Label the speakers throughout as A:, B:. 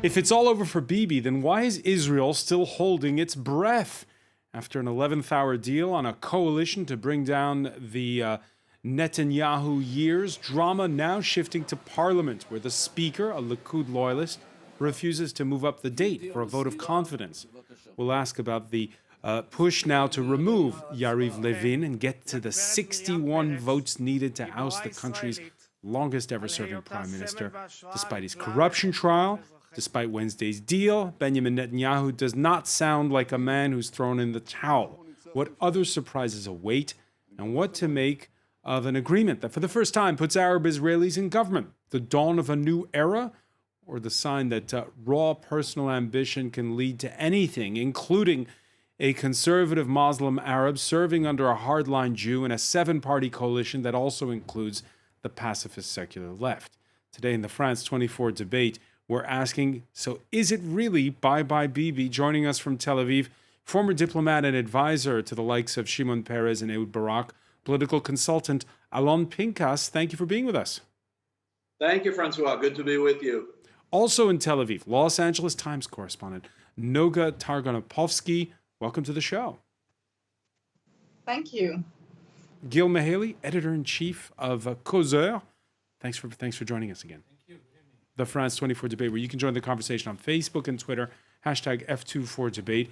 A: If it's all over for Bibi, then why is Israel still holding its breath? After an 11th hour deal on a coalition to bring down the Netanyahu years, drama now shifting to parliament, where the speaker, a Likud loyalist, refuses to move up the date for a vote of confidence. We'll ask about the push now to remove Yariv Levin and get to the 61 votes needed to oust the country's longest ever serving prime minister. Despite his corruption trial, despite Wednesday's deal, Benjamin Netanyahu does not sound like a man who's thrown in the towel. What other surprises await, and what to make of an agreement that for the first time puts Arab Israelis in government? The dawn of a new era, or the sign that raw personal ambition can lead to anything, including a conservative Muslim Arab serving under a hardline Jew in a 7-party coalition that also includes the pacifist secular left? Today in the France 24 debate, we're asking, so is it really bye-bye Bibi? Joining us from Tel Aviv, former diplomat and advisor to the likes of Shimon Peres and Ehud Barak, political consultant Alon Pinkas. Thank you for being with us.
B: Thank you, Francois. Good to be with you.
A: Also in Tel Aviv, Los Angeles Times correspondent Noga Targonopovsky. Welcome to the show.
C: Thank you.
A: Gil Mihaly, editor-in-chief of Causeur. Thanks for joining us again. Thank you. The France 24 debate, where you can join the conversation on Facebook and Twitter, hashtag F24debate.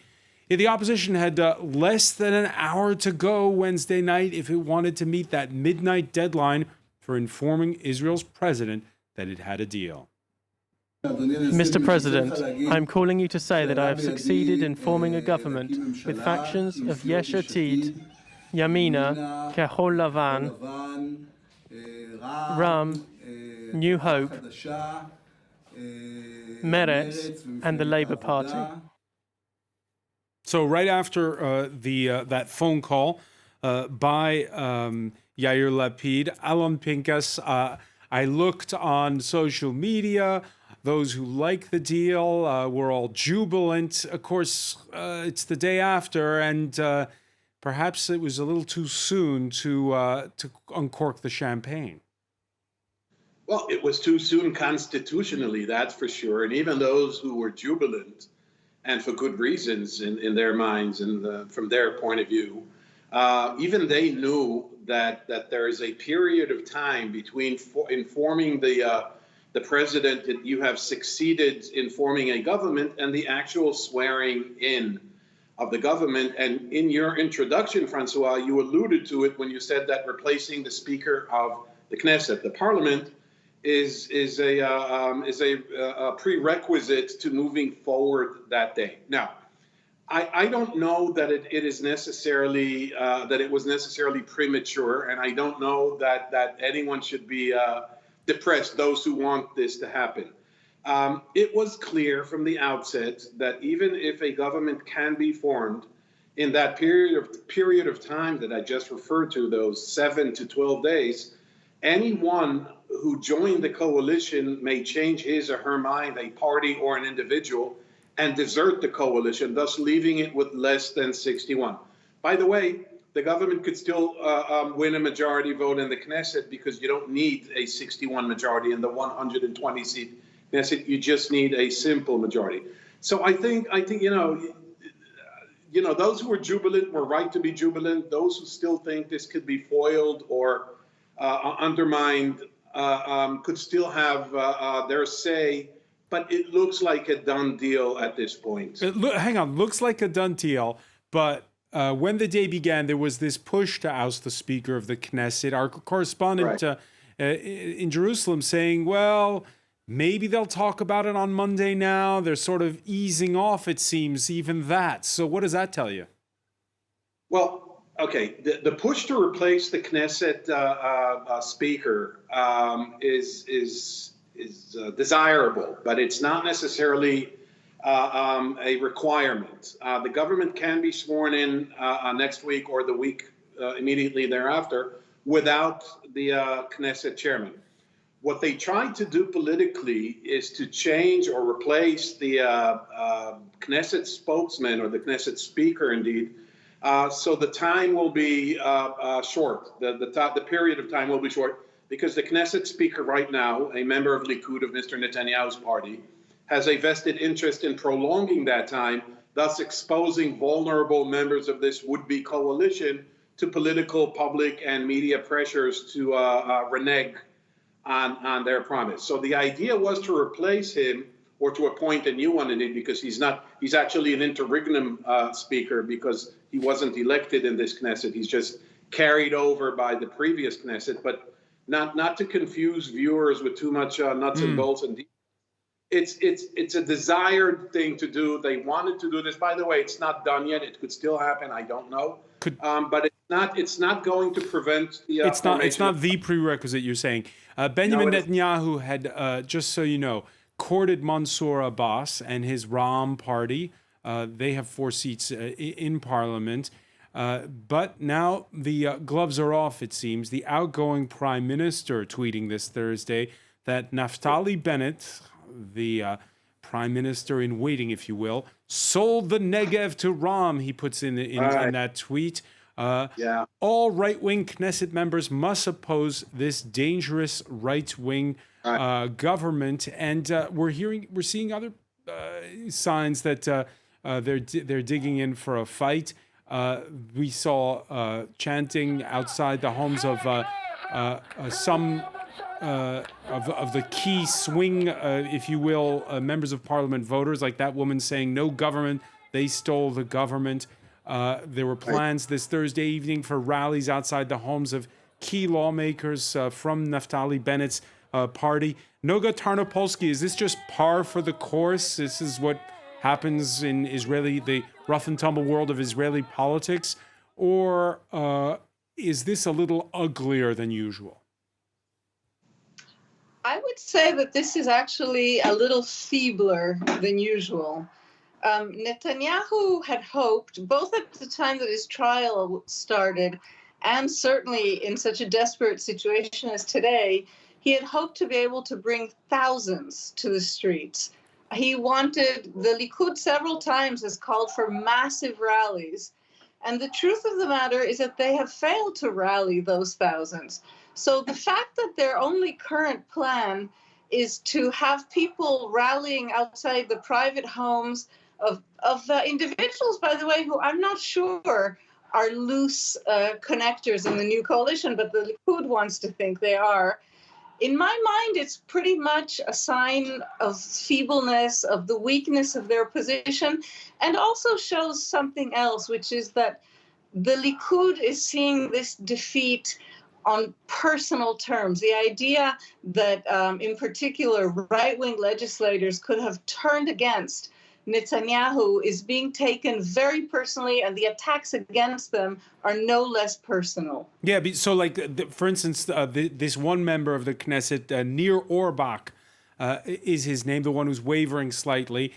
A: Yeah, the opposition had less than an hour to go Wednesday night if it wanted to meet that midnight deadline for informing Israel's president that it had a deal.
D: Mr. President, I'm calling you to say that I have succeeded in forming a government with factions of Yesh Atid, Yamina, Kehol Lavan, Ram, New Hope, Meretz, and the Labour Party.
A: So right after that phone call by Yair Lapid, Alon Pinkas, I looked on social media. Those who like the deal were all jubilant. Of course, it's the day after, and perhaps it was a little too soon to uncork the champagne.
B: Well, it was too soon constitutionally, that's for sure. And even those who were jubilant, and for good reasons in their minds and from their point of view, even they knew that there is a period of time between informing the president that you have succeeded in forming a government and the actual swearing in of the government. And in your introduction, Francois, you alluded to it when you said that replacing the Speaker of the Knesset, the Parliament, is a prerequisite to moving forward that day. Now, I don't know that it is necessarily that it was necessarily premature, and I don't know that anyone should be depressed, those who want this to happen. It was clear from the outset that even if a government can be formed in that period of time that I just referred to, those 7 to 12 days, anyone who joined the coalition may change his or her mind, a party or an individual, and desert the coalition, thus leaving it with less than 61. By the way, the government could still win a majority vote in the Knesset because you don't need a 61 majority in the 120-seat Knesset. You just need a simple majority. So I think you know, those who are jubilant were right to be jubilant. Those who still think this could be foiled or undermined could still have their say, but it looks like a done deal at this point.
A: Hang on, looks like a done deal, but when the day began, there was this push to oust the Speaker of the Knesset. Our correspondent in Jerusalem saying, well, maybe they'll talk about it on Monday now. They're sort of easing off, it seems, even that. So what does that tell you?
B: Well, okay, the push to replace the Knesset Speaker is desirable, but it's not necessarily a requirement. The government can be sworn in next week or the week immediately thereafter without the Knesset chairman. What they tried to do politically is to change or replace the Knesset spokesman or the Knesset speaker, indeed. So the time will be short. The period of time will be short because the Knesset speaker right now, a member of Likud, of Mr. Netanyahu's party, has a vested interest in prolonging that time, thus exposing vulnerable members of this would-be coalition to political, public, and media pressures to renege on their promise. So the idea was to replace him or to appoint a new one in it, because he's actually an interregnum speaker, because he wasn't elected in this Knesset. He's just carried over by the previous Knesset, but not to confuse viewers with too much nuts and bolts and details. It's a desired thing to do. They wanted to do this. By the way, it's not done yet. It could still happen. I don't know. But it's not going to prevent the.
A: It's not the prerequisite. You're saying Benjamin Netanyahu had, just so you know, courted Mansour Abbas and his Ram party. They have 4 seats in parliament. But now the gloves are off, it seems. The outgoing prime minister tweeting this Thursday that Naftali Bennett, the prime minister in waiting, if you will, sold the Negev to Ram, he puts in that tweet. All right-wing Knesset members must oppose this dangerous right-wing government. And we're seeing other signs that they're digging in for a fight. We saw chanting outside the homes of some of the key swing, if you will, members of parliament voters, like that woman saying, "No government, they stole the government." There were plans this Thursday evening for rallies outside the homes of key lawmakers from Naftali Bennett's party. Noga Tarnopolsky, is this just par for the course? This is what happens in the rough and tumble world of Israeli politics? Or is this a little uglier than usual?
C: I would say that this is actually a little feebler than usual. Netanyahu had hoped, both at the time that his trial started and certainly in such a desperate situation as today, he had hoped to be able to bring thousands to the streets. He wanted, the Likud several times has called for massive rallies. And the truth of the matter is that they have failed to rally those thousands. So the fact that their only current plan is to have people rallying outside the private homes of individuals, by the way, who I'm not sure are loose connectors in the new coalition, but the Likud wants to think they are. In my mind, it's pretty much a sign of feebleness, of the weakness of their position, and also shows something else, which is that the Likud is seeing this defeat on personal terms. The idea that, in particular, right-wing legislators could have turned against Netanyahu is being taken very personally, and the attacks against them are no less personal.
A: Yeah, so like, for instance, this one member of the Knesset, Nir Orbach, is his name, the one who's wavering slightly.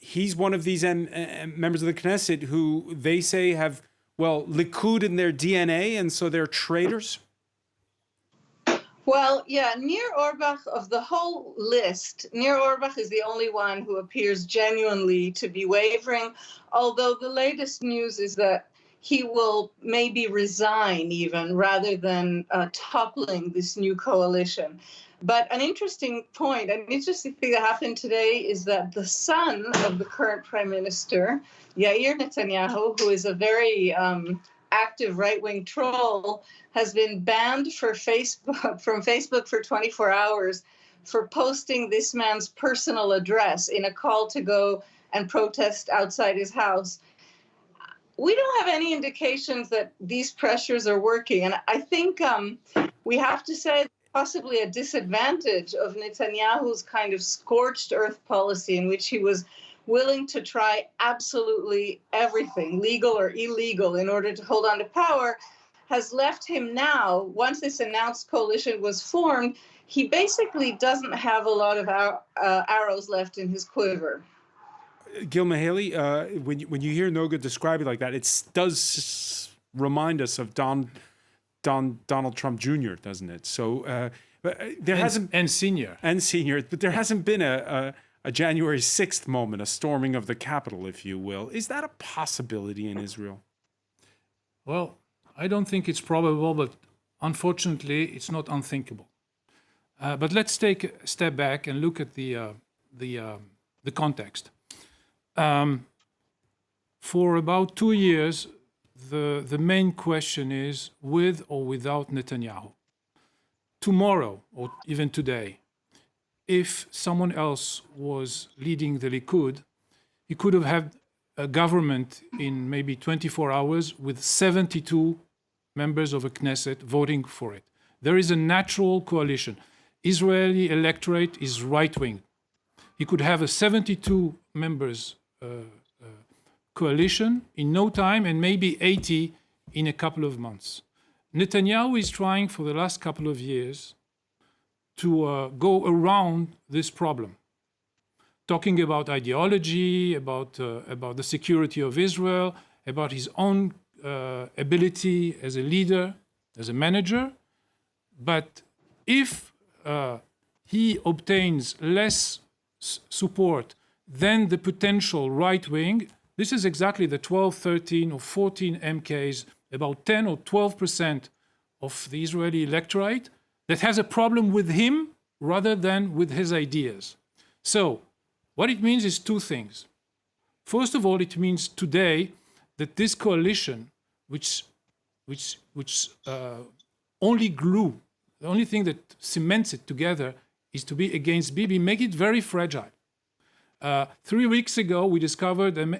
A: He's one of these members of the Knesset who they say have, well, Likud in their DNA, and so they're traitors?
C: Well, yeah, Nir Orbach, of the whole list, Nir Orbach is the only one who appears genuinely to be wavering, although the latest news is that he will maybe resign even rather than toppling this new coalition. But an interesting point, an interesting thing that happened today is that the son of the current prime minister, Yair Netanyahu, who is a very active right-wing troll, has been banned from Facebook for 24 hours for posting this man's personal address in a call to go and protest outside his house. We don't have any indications that these pressures are working. And I think we have to say possibly a disadvantage of Netanyahu's kind of scorched earth policy, in which he was willing to try absolutely everything, legal or illegal, in order to hold on to power, has left him now, once this announced coalition was formed, he basically doesn't have a lot of arrows left in his quiver.
A: Gil Mihaly, when you hear Noga describe it like that, it does remind us of Donald Trump Jr., doesn't it? So there hasn't
E: and senior,
A: but there hasn't been a January 6th moment, a storming of the Capitol, if you will. Is that a possibility in Israel?
E: Well, I don't think it's probable, but unfortunately, it's not unthinkable. But let's take a step back and look at the the context. For about 2 years, the main question is with or without Netanyahu. Tomorrow, or even today, if someone else was leading the Likud, he could have had a government in maybe 24 hours with 72 members of a Knesset voting for it. There is a natural coalition. Israeli electorate is right-wing. He could have a 72 members coalition in no time and maybe 80 in a couple of months. Netanyahu is trying for the last couple of years to go around this problem, talking about ideology, about the security of Israel, about his own ability as a leader, as a manager. But if he obtains less support than the potential right wing, this is exactly the 12, 13, or 14 MKs, about 10 or 12% of the Israeli electorate that has a problem with him rather than with his ideas. So what it means is two things. First of all, it means today that this coalition, which only glue, the only thing that cements it together is to be against Bibi, make it very fragile. 3 weeks ago, we discovered an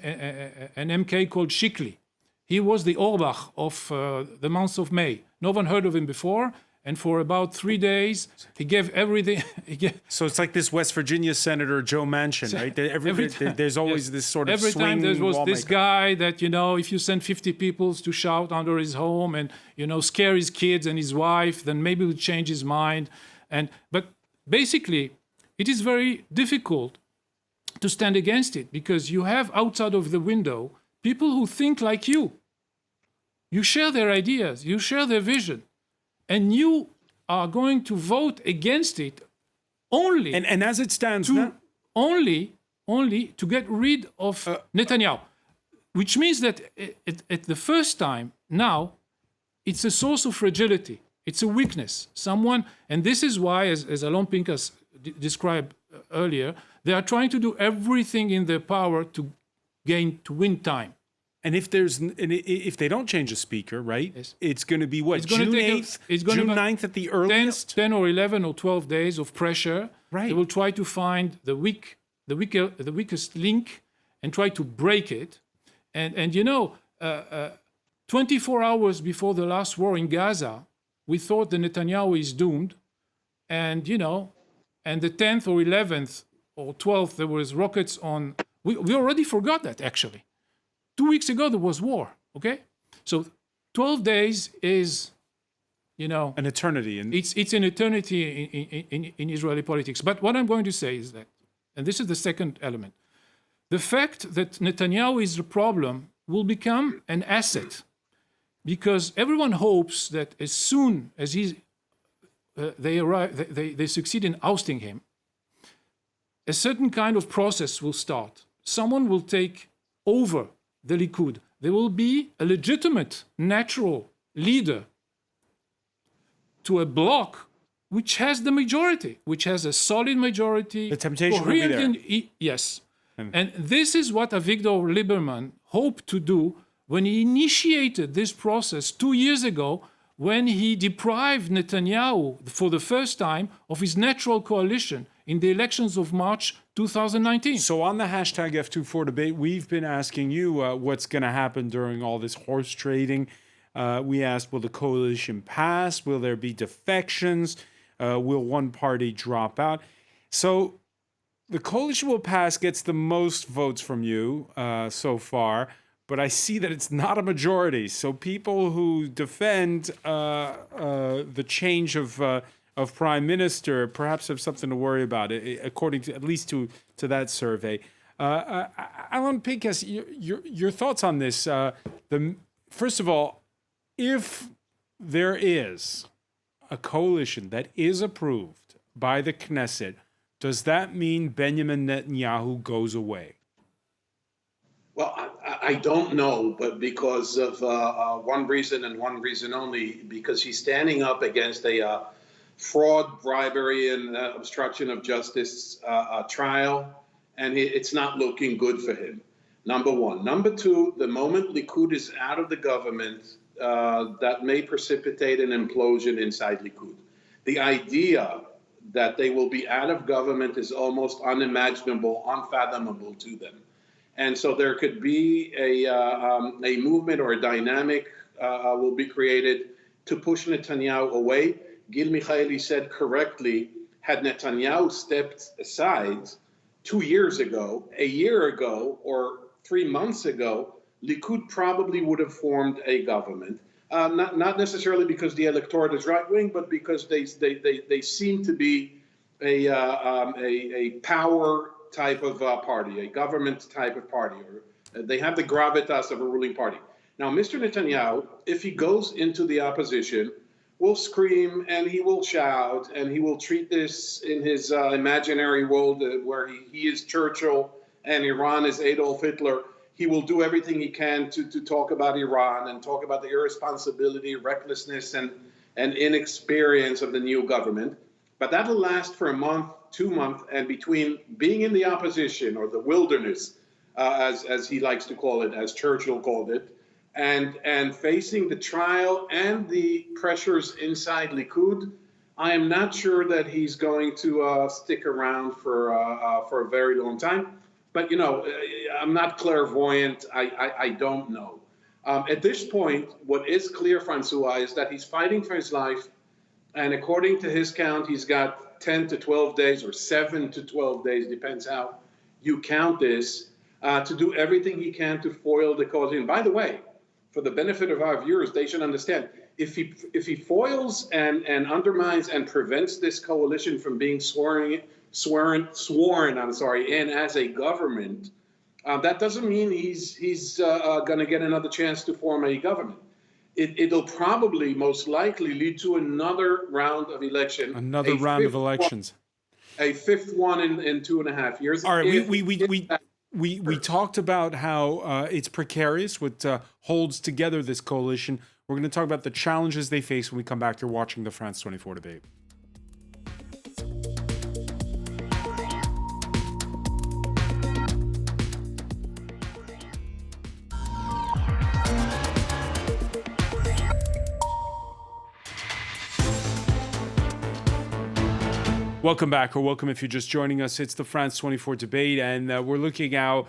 E: MK called Shikli. He was the Orbach of the month of May. No one heard of him before. And for about 3 days, he gave everything.
A: So it's like this West Virginia Senator Joe Manchin, right? There's always this sort of
E: every time there was
A: lawmaker.
E: this guy that, if you send 50 people to shout under his home and, scare his kids and his wife, then maybe he'll change his mind. But basically, it is very difficult to stand against it because you have outside of the window people who think like you. You share their ideas, you share their vision. And you are going to vote against it only
A: and as it stands now,
E: only to get rid of Netanyahu, which means that at the first time now, it's a source of fragility. It's a weakness. And this is why, as Alon Pinkas described earlier, they are trying to do everything in their power to win time.
A: And if they don't change the speaker, right?
E: Yes.
A: It's going to be what?
E: It's gonna
A: June
E: take
A: 8th,
E: it's gonna
A: June
E: be
A: 9th at the earliest?
E: 10 or 11 or 12 days of pressure.
A: Right.
E: They will try to find the weakest link and try to break it. And 24 hours before the last war in Gaza, we thought that Netanyahu is doomed. And the 10th or 11th or 12th, there was rockets on. We already forgot that, actually. 2 weeks ago, there was war, okay? So 12 days is,
A: An eternity.
E: it's an eternity in Israeli politics. But what I'm going to say is that, and this is the second element, the fact that Netanyahu is the problem will become an asset because everyone hopes that as soon as they succeed in ousting him, a certain kind of process will start. Someone will take over the Likud. There will be a legitimate, natural leader to a bloc which has the majority, which has a solid majority.
A: The temptation will be there.
E: Yes. And this is what Avigdor Lieberman hoped to do when he initiated this process 2 years ago, when he deprived Netanyahu for the first time of his natural coalition in the elections of March 2019.
A: So on the hashtag F24 debate, we've been asking you what's going to happen during all this horse trading. We asked, will the coalition pass? Will there be defections? Will one party drop out? So the coalition will pass gets the most votes from you so far, but I see that it's not a majority. So people who defend the change of prime minister perhaps have something to worry about, according to at least to that survey. Alon Pinkas, your thoughts on this? First of all, if there is a coalition that is approved by the Knesset, does that mean Benjamin Netanyahu goes away?
B: Well, I don't know, but because of one reason and one reason only, because he's standing up against a fraud, bribery, and obstruction of justice trial, and it's not looking good for him. Number one. Number two, the moment Likud is out of the government, that may precipitate an implosion inside Likud. The idea that they will be out of government is almost unimaginable, unfathomable to them. And so there could be a movement or a dynamic will be created to push Netanyahu away. Gil Michaeli said correctly, had Netanyahu stepped aside 2 years ago, a year ago, or 3 months ago, Likud probably would have formed a government. Not necessarily because the electorate is right-wing, but because they seem to be a power type of party, a government type of party, or they have the gravitas of a ruling party. Now, Mr. Netanyahu, if he goes into the opposition, will scream and he will shout and he will treat this in his imaginary world where he is Churchill and Iran is Adolf Hitler. He will do everything he can to talk about Iran and talk about the irresponsibility, recklessness, and inexperience of the new government. But that'll last for a month, 2 months, and between being in the opposition or the wilderness, as he likes to call it, as Churchill called it, and facing the trial and the pressures inside Likud, I am not sure that he's going to stick around for a very long time. But, you know, I'm not clairvoyant. I don't know. At this point, what is clear, Francois, is that he's fighting for his life. And according to his count, he's got 10 to 12 days or 7 to 12 days, depends how you count this, to do everything he can to foil the coalition. By the way, for the benefit of our viewers, they should understand, if he foils and undermines and prevents this coalition from being sworn in as a government, that doesn't mean he's going to get another chance to form a government. It'll probably most likely lead to another round of election.
A: Another round of elections.
B: A fifth one in 2.5 years.
A: All right, we talked about how it's precarious what holds together this coalition. We're going to talk about the challenges they face when we come back. You're watching the France 24 debate. Welcome back, or welcome if you're just joining us. It's the France 24 debate, and we're looking how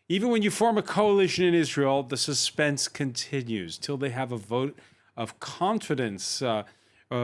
A: even when you form a coalition in Israel, the suspense continues till they have a vote of confidence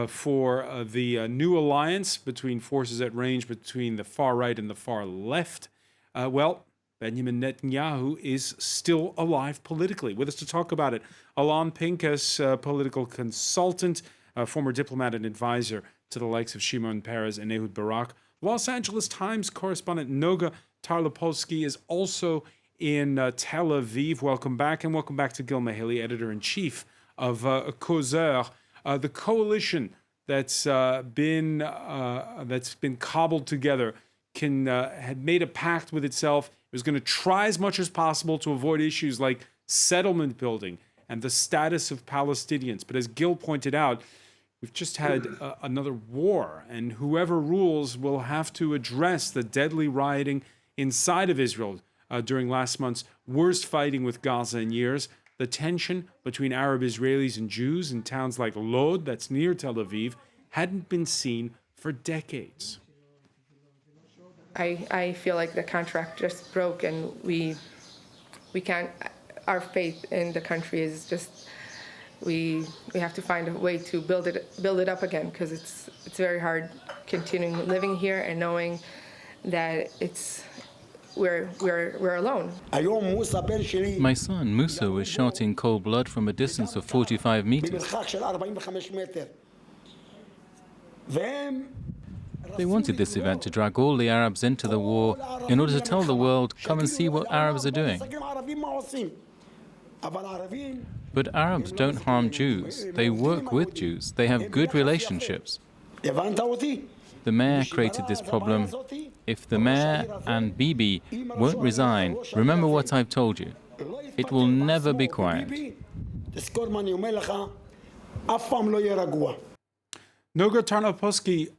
A: for the new alliance between forces at range between the far right and the far left. Well, Benjamin Netanyahu is still alive politically. With us to talk about it, Alon Pincus, political consultant, former diplomat and advisor to the likes of Shimon Peres and Ehud Barak. Los Angeles Times correspondent Noga Tarlopolsky is also in Tel Aviv. Welcome back, and welcome back to Gil Michaeli, editor-in-chief of Causeur. The coalition that's been cobbled together had made a pact with itself. It was going to try as much as possible to avoid issues like settlement building and the status of Palestinians. But as Gil pointed out, we've just had another war, and whoever rules will have to address the deadly rioting inside of Israel during last month's worst fighting with Gaza in years, the tension between Arab Israelis and Jews in towns like Lod, that's near Tel Aviv, hadn't been seen for decades.
F: I feel like the contract just broke, and we can't. Our faith in the country is just. We have to find a way to build it up again, because it's very hard continuing living here and knowing that we're alone.
G: My son Musa was shot in cold blood from a distance of 45 meters. They wanted this event to drag all the Arabs into the war in order to tell the world, come and see what Arabs are doing. But Arabs don't harm Jews. They work with Jews. They have good relationships. The mayor created this problem. If the mayor and Bibi won't resign, remember what I've told you. It will never be quiet.
A: Noga Tarnopolsky,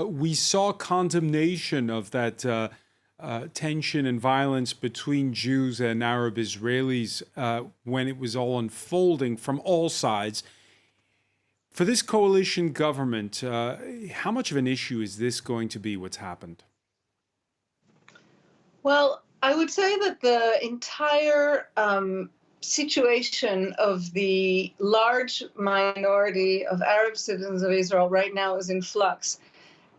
A: we saw condemnation of that tension and violence between Jews and Arab Israelis when it was all unfolding from all sides. For this coalition government, how much of an issue is this going to be, what's happened?
C: Well, I would say that the entire situation of the large minority of Arab citizens of Israel right now is in flux.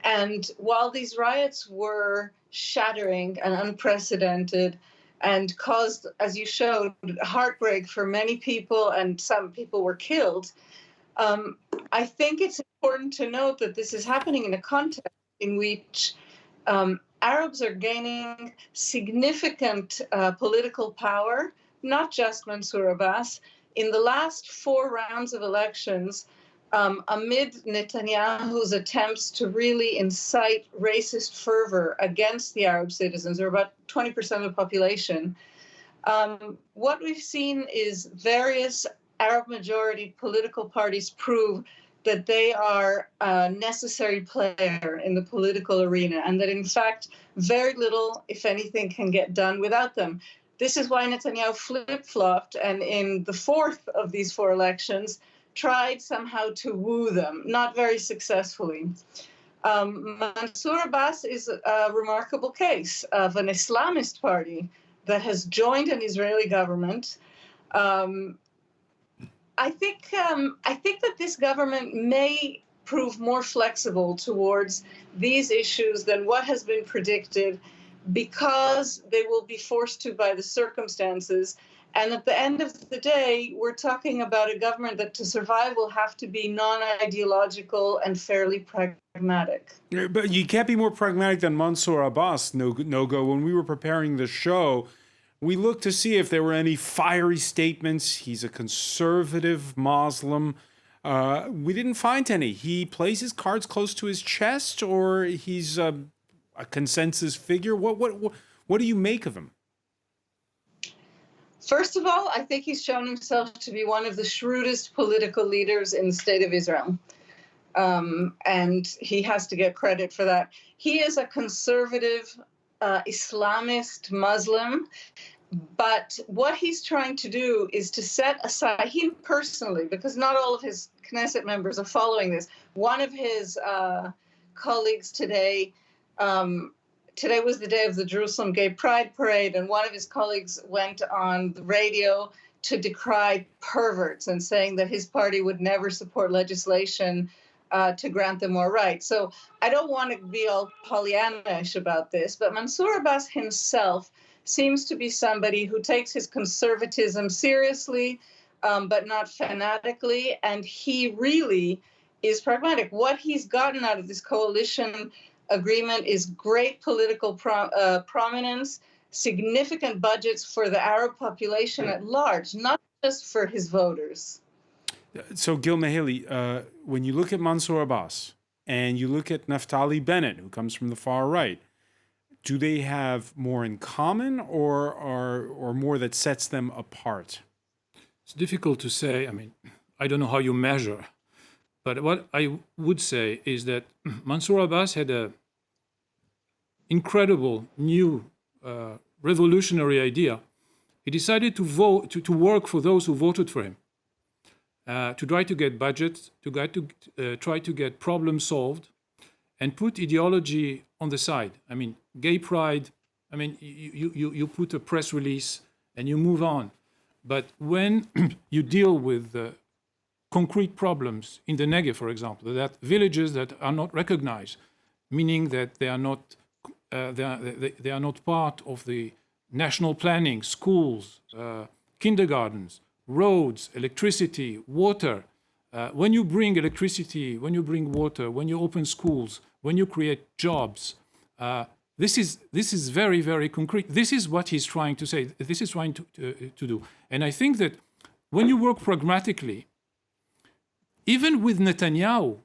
C: And while these riots were shattering and unprecedented and caused, as you showed, heartbreak for many people, and some people were killed, I think it's important to note that this is happening in a context in which Arabs are gaining significant political power, not just Mansour Abbas. In the last 4 rounds of elections, amid Netanyahu's attempts to really incite racist fervor against the Arab citizens, or about 20% of the population, what we've seen is various Arab-majority political parties prove that they are a necessary player in the political arena, and that, in fact, very little, if anything, can get done without them. This is why Netanyahu flip-flopped, and in the 4th of these 4 elections, tried somehow to woo them, not very successfully. Mansour Abbas is a remarkable case of an Islamist party that has joined an Israeli government. I think that this government may prove more flexible towards these issues than what has been predicted, because they will be forced to by the circumstances. And at the end of the day, we're talking about a government that to survive will have to be non-ideological and fairly pragmatic.
A: But you can't be more pragmatic than Mansour Abbas, Nogo. When we were preparing the show, we looked to see if there were any fiery statements. He's a conservative Muslim. We didn't find any. He plays his cards close to his chest, or he's a consensus figure. What do you make of him?
C: First of all, I think he's shown himself to be one of the shrewdest political leaders in the state of Israel. And he has to get credit for that. He is a conservative Islamist Muslim, but what he's trying to do is to set aside, him personally, because not all of his Knesset members are following this. One of his colleagues today was the day of the Jerusalem Gay Pride Parade, and one of his colleagues went on the radio to decry perverts and saying that his party would never support legislation to grant them more rights. So I don't want to be all Pollyannish about this, but Mansour Abbas himself seems to be somebody who takes his conservatism seriously, but not fanatically, and he really is pragmatic. What he's gotten out of this coalition agreement is great political prominence, significant budgets for the Arab population at large, not just for his voters.
A: So, Gil Miheli, when you look at Mansour Abbas and you look at Naftali Bennett, who comes from the far right, do they have more in common or more that sets them apart?
E: It's difficult to say. I mean, I don't know how you measure. But what I would say is that Mansour Abbas had an incredible new revolutionary idea. He decided to vote to work for those who voted for him, to try to get budgets, to try to get problems solved, and put ideology on the side. I mean, gay pride. I mean, you put a press release and you move on. But when you deal with concrete problems in the Negev, for example, that villages that are not recognized, meaning that they are not part of the national planning, schools, kindergartens, roads, electricity, water. When you bring electricity, when you bring water, when you open schools, when you create jobs, this is very, very concrete. This is what he's trying to say. This is trying to do. And I think that when you work pragmatically, even with Netanyahu,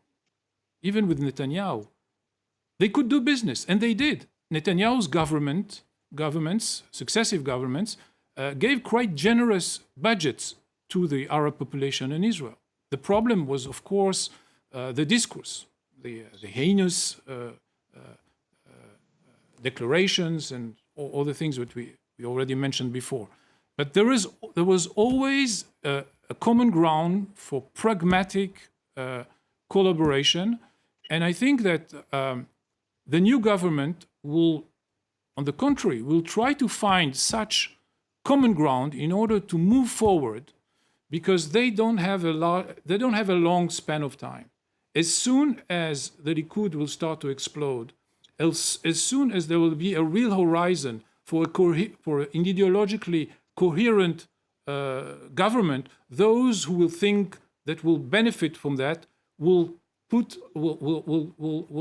E: they could do business, and they did. Netanyahu's governments, successive governments, gave quite generous budgets to the Arab population in Israel. The problem was, of course, the discourse. the heinous declarations and all the things that we already mentioned before. But there was always a common ground for pragmatic collaboration, and I think that the new government will, on the contrary, will try to find such common ground in order to move forward, because they don't have a long span of time. As soon as the Likud will start to explode, as soon as there will be a real horizon for an ideologically coherent government, those who will think that will benefit from that will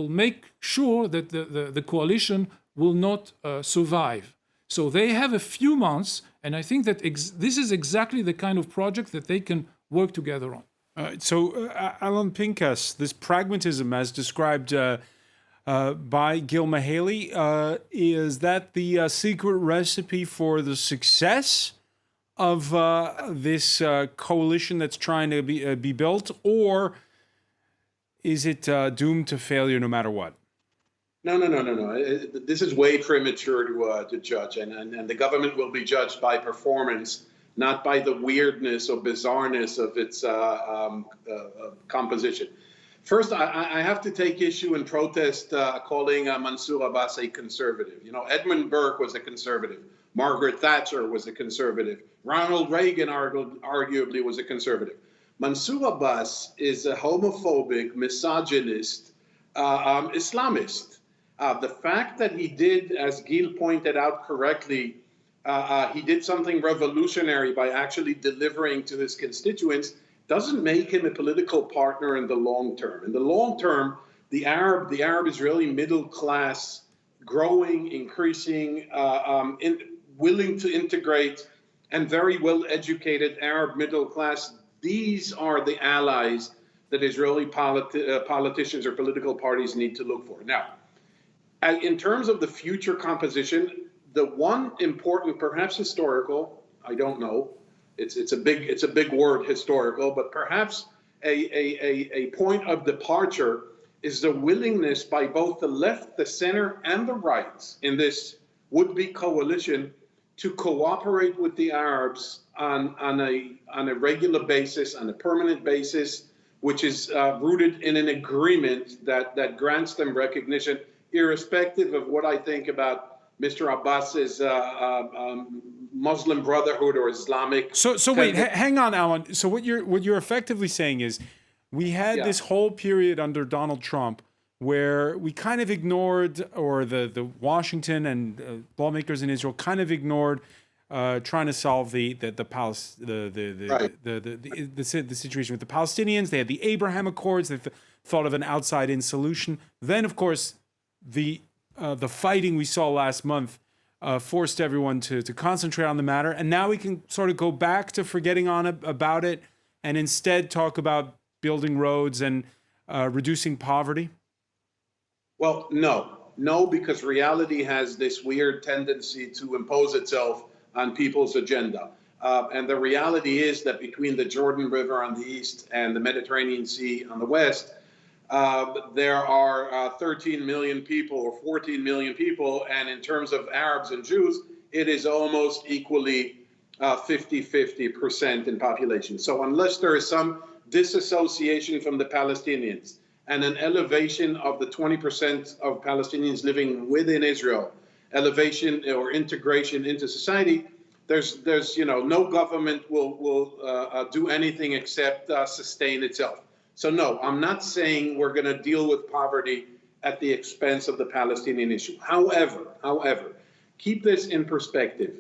E: make sure that the coalition will not survive. So they have a few months, and I think that this is exactly the kind of project that they can work together on.
A: Alan Pinkas, this pragmatism as described by Gil Mihaly, is that the secret recipe for the success of this coalition that's trying to be built, or is it doomed to failure no matter what?
B: No. This is way premature to judge, and the government will be judged by performance, not by the weirdness or bizarreness of its composition. First, I have to take issue and protest calling Mansour Abbas a conservative. You know, Edmund Burke was a conservative. Margaret Thatcher was a conservative. Ronald Reagan arguably was a conservative. Mansour Abbas is a homophobic, misogynist Islamist. The fact that he did, as Gil pointed out correctly, he did something revolutionary by actually delivering to his constituents doesn't make him a political partner in the long term. In the long term, the Arab-Israeli middle class, growing, increasing, willing to integrate, and very well-educated Arab middle class, these are the allies that Israeli politicians or political parties need to look for. Now, in terms of the future composition, the one important, perhaps historical, I don't know, it's a big word, historical, but perhaps a point of departure is the willingness by both the left, the center, and the right in this would-be coalition to cooperate with the Arabs on a regular basis, on a permanent basis, which is rooted in an agreement that grants them recognition, irrespective of what I think about Mr. Abbas's Muslim Brotherhood or Islamic.
A: So wait, hang on, Alan. So what you're effectively saying is, we had this whole period under Donald Trump where we kind of ignored, or the Washington and lawmakers in Israel kind of ignored trying to solve the situation with the Palestinians. They had the Abraham Accords. They thought of an outside-in solution. Then, of course, the fighting we saw last month forced everyone to concentrate on the matter, and now we can sort of go back to forgetting about it and instead talk about building roads and reducing poverty?
B: Well, no, because reality has this weird tendency to impose itself on people's agenda. And the reality is that between the Jordan River on the east and the Mediterranean Sea on the west, there are 13 million people or 14 million people. And in terms of Arabs and Jews, it is almost equally 50-50% in population. So unless there is some disassociation from the Palestinians and an elevation of the 20% of Palestinians living within Israel, elevation or integration into society, there's no government will do anything except sustain itself. So no, I'm not saying we're going to deal with poverty at the expense of the Palestinian issue. However, keep this in perspective.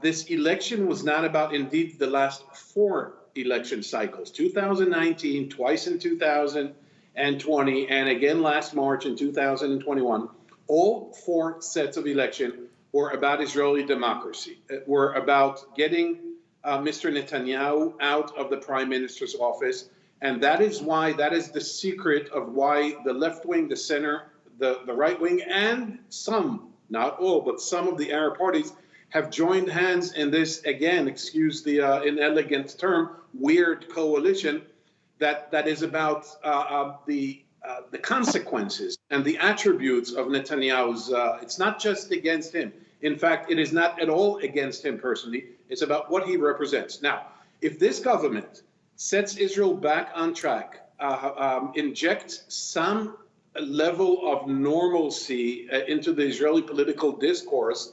B: This election was not about, indeed, the last 4 election cycles, 2019, twice in 2020, and again last March in 2021. All 4 sets of election were about Israeli democracy. Were about getting Mr. Netanyahu out of the prime minister's office. And that is the secret of why the left wing, the center, the right wing, and some, not all, but some of the Arab parties have joined hands in this, again, excuse the inelegant term, weird coalition that is about the the consequences and the attributes of Netanyahu's, it's not just against him. In fact, it is not at all against him personally. It's about what he represents. Now, if this government sets Israel back on track, injects some level of normalcy into the Israeli political discourse,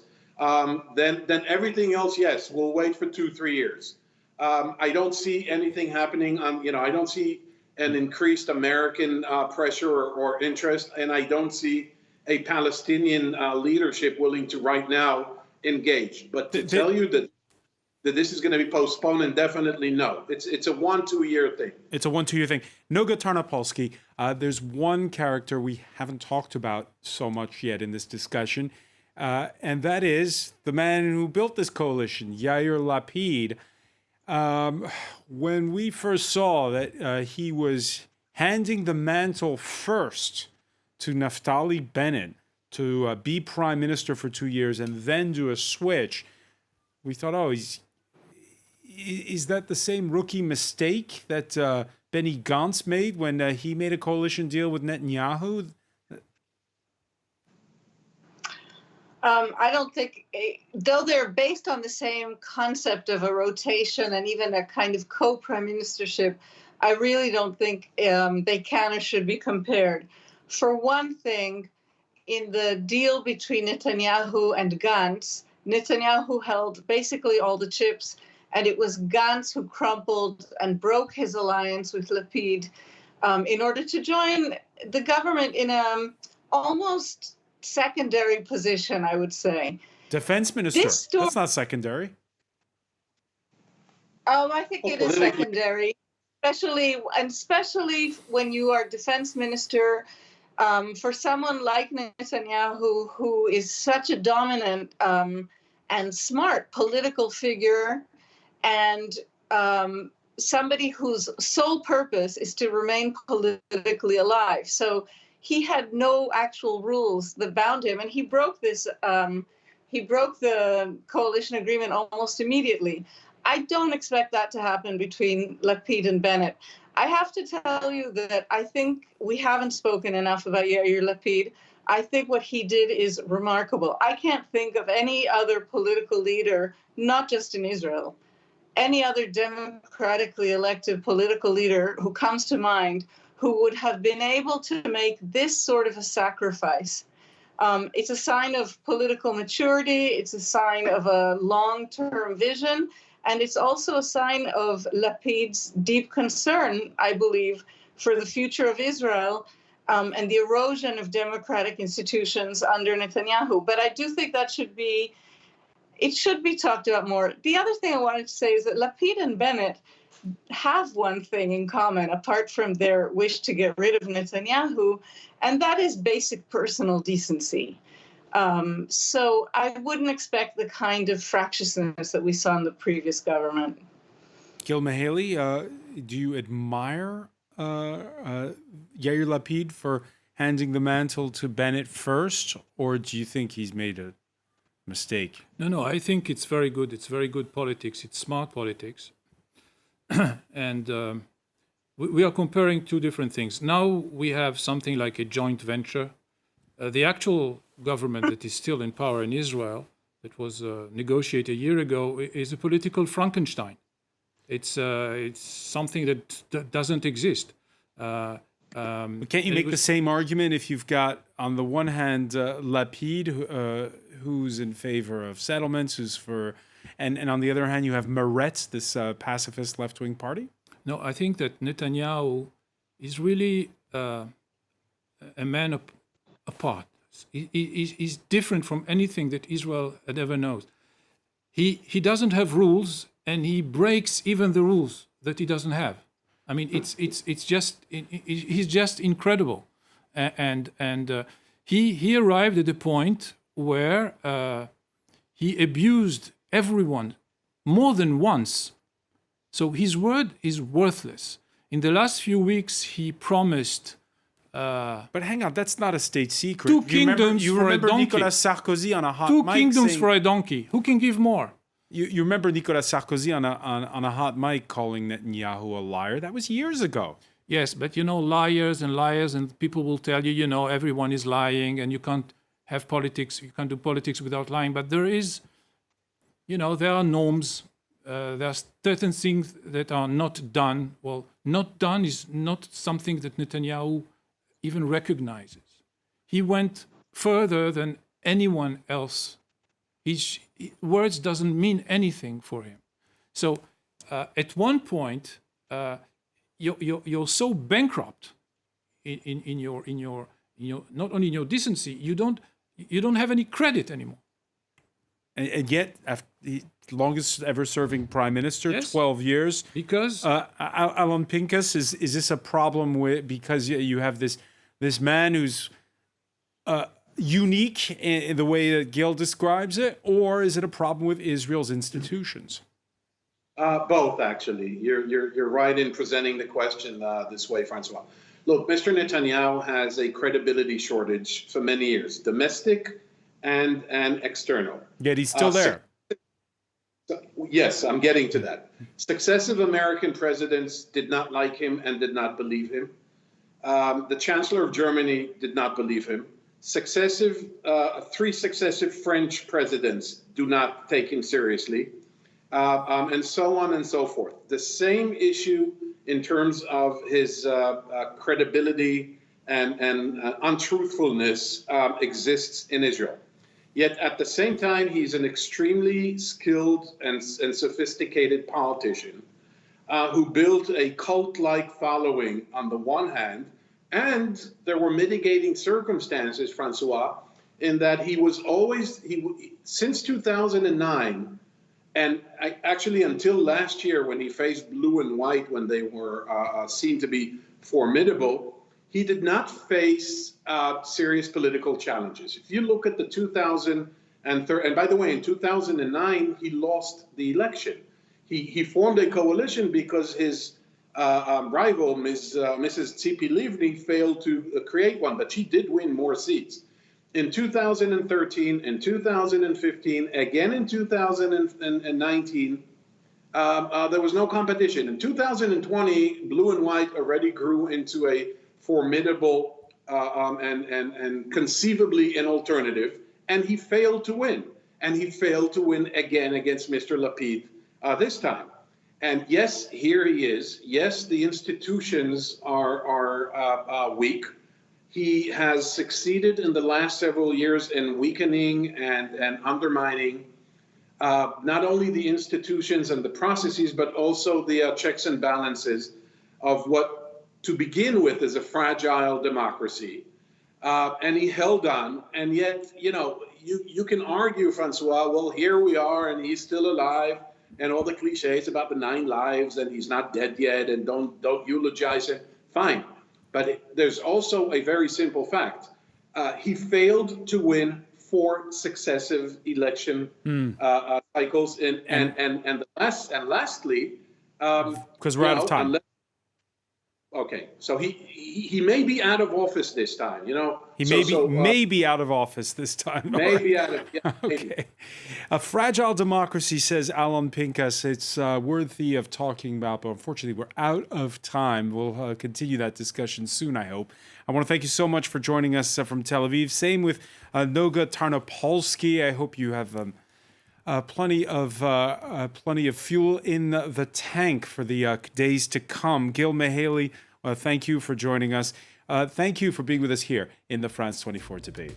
B: then everything else, yes, we'll wait for 2-3 years. I don't see anything happening on, I don't see an increased American pressure or interest, and I don't see a Palestinian leadership willing to right now engage. But to tell you that this is going to be postponed indefinitely, no. It's a 1-2 year thing.
A: It's a 1-2 year thing. Noga Tarnopolsky, there's one character we haven't talked about so much yet in this discussion, and that is the man who built this coalition, Yair Lapid. When we first saw that he was handing the mantle first to Naftali Bennett to be prime minister for 2 years and then do a switch, we thought, is that the same rookie mistake that Benny Gantz made when he made a coalition deal with Netanyahu?
C: I don't think, though they're based on the same concept of a rotation and even a kind of co-prime ministership, I really don't think they can or should be compared. For one thing, in the deal between Netanyahu and Gantz, Netanyahu held basically all the chips, and it was Gantz who crumpled and broke his alliance with Lapid in order to join the government in a almost secondary position, I would say.
A: Defense minister. That's not secondary.
C: I think it is secondary, especially when you are defense minister. For someone like Netanyahu, who is such a dominant and smart political figure, and somebody whose sole purpose is to remain politically alive. So he had no actual rules that bound him, and he broke this. He broke the coalition agreement almost immediately. I don't expect that to happen between Lapid and Bennett. I have to tell you that I think we haven't spoken enough about Yair Lapid. I think what he did is remarkable. I can't think of any other political leader, not just in Israel, any other democratically elected political leader who comes to mind who would have been able to make this sort of a sacrifice. It's a sign of political maturity. It's a sign of a long-term vision. And it's also a sign of Lapid's deep concern, I believe, for the future of Israel and the erosion of democratic institutions under Netanyahu. But I do think that should be talked about more. The other thing I wanted to say is that Lapid and Bennett have one thing in common, apart from their wish to get rid of Netanyahu, and that is basic personal decency. So I wouldn't expect the kind of fractiousness that we saw in the previous government.
A: Gil Mihaly, do you admire Yair Lapid for handing the mantle to Bennett first, or do you think he's made a mistake?
E: No, I think it's very good. It's very good politics. It's smart politics. And we are comparing two different things. Now we have something like a joint venture. The actual government that is still in power in Israel, that was negotiated a year ago, is a political Frankenstein. It's something that doesn't exist.
A: Can't you make the same argument if you've got, on the one hand, Lapid, who's in favor of settlements, who's for, and on the other hand, you have Meretz, this pacifist left-wing party?
E: No, I think that Netanyahu is really a man apart. He's different from anything that Israel had ever known. He doesn't have rules, and he breaks even the rules that he doesn't have. I mean, he's just incredible, and he arrived at a point where he abused everyone more than once. So his word is worthless. In the last few weeks, he promised.
A: But hang on, that's not a state secret.
E: Two kingdoms for a donkey.
A: Nicolas Sarkozy on a hot
E: mic.
A: 2
E: kingdoms
A: saying,
E: for a donkey. Who can give more?
A: You remember Nicolas Sarkozy on a hot mic calling Netanyahu a liar? That was years ago.
E: Yes, but liars and liars, and people will tell you, everyone is lying, and you can't have politics, you can't do politics without lying. But there is, there are norms. There are certain things that are not done. Well, not done is not something that Netanyahu even recognizes. He went further than anyone else. His words doesn't mean anything for him. So at one point, you're so bankrupt in your not only in your decency, you don't have any credit anymore.
A: And yet, after the longest ever serving prime minister,
E: Yes.
A: 12 years.
E: Because
A: Alan Pincus, is this a problem because you have this man who's unique in the way that Gil describes it, or is it a problem with Israel's institutions?
B: Both, actually. You're right in presenting the question this way, Francois. Look, Mr. Netanyahu has a credibility shortage for many years, domestic and external.
A: Yet he's still there.
B: Yes, I'm getting to that. Successive American presidents did not like him and did not believe him. The Chancellor of Germany did not believe him. Three successive French presidents do not take him seriously, and so on and so forth. The same issue in terms of his credibility and untruthfulness exists in Israel. Yet at the same time, he's an extremely skilled and sophisticated politician who built a cult-like following on the one hand, and there were mitigating circumstances, Francois, in that he was always, since 2009, and actually until last year when he faced blue and white when they were seen to be formidable, he did not face serious political challenges. If you look at the 2003, and by the way, in 2009, he lost the election. He formed a coalition because his rival, Mrs. Tzipi Livni, failed to create one, but she did win more seats. In 2013, in 2015, again in 2019, there was no competition. In 2020, blue and white already grew into a formidable and conceivably an alternative, and he failed to win. And he failed to win again against Mr. Lapid this time. And yes, here he is. Yes, the institutions are weak. He has succeeded in the last several years in weakening and undermining not only the institutions and the processes, but also the checks and balances of what, to begin with, is a fragile democracy. And he held on. And yet, you can argue, Francois, well, here we are, and he's still alive, and all the cliches about the 9 lives, and he's not dead yet, and don't eulogize him. Fine. But there's also a very simple fact. He failed to win 4 successive election cycles, and lastly,
A: because we're out of time.
B: Okay, so he may be out of office this time,
A: He may be out of office this time.
B: Maybe out of, yeah, maybe.
A: Okay. A fragile democracy, says Alan Pincus. It's worthy of talking about, but unfortunately we're out of time. We'll continue that discussion soon, I hope. I want to thank you so much for joining us from Tel Aviv. Same with Noga Tarnopolsky. I hope you have plenty of fuel in the tank for the days to come. Gil Mehaley, thank you for joining us. Thank you for being with us here in the France 24 debate.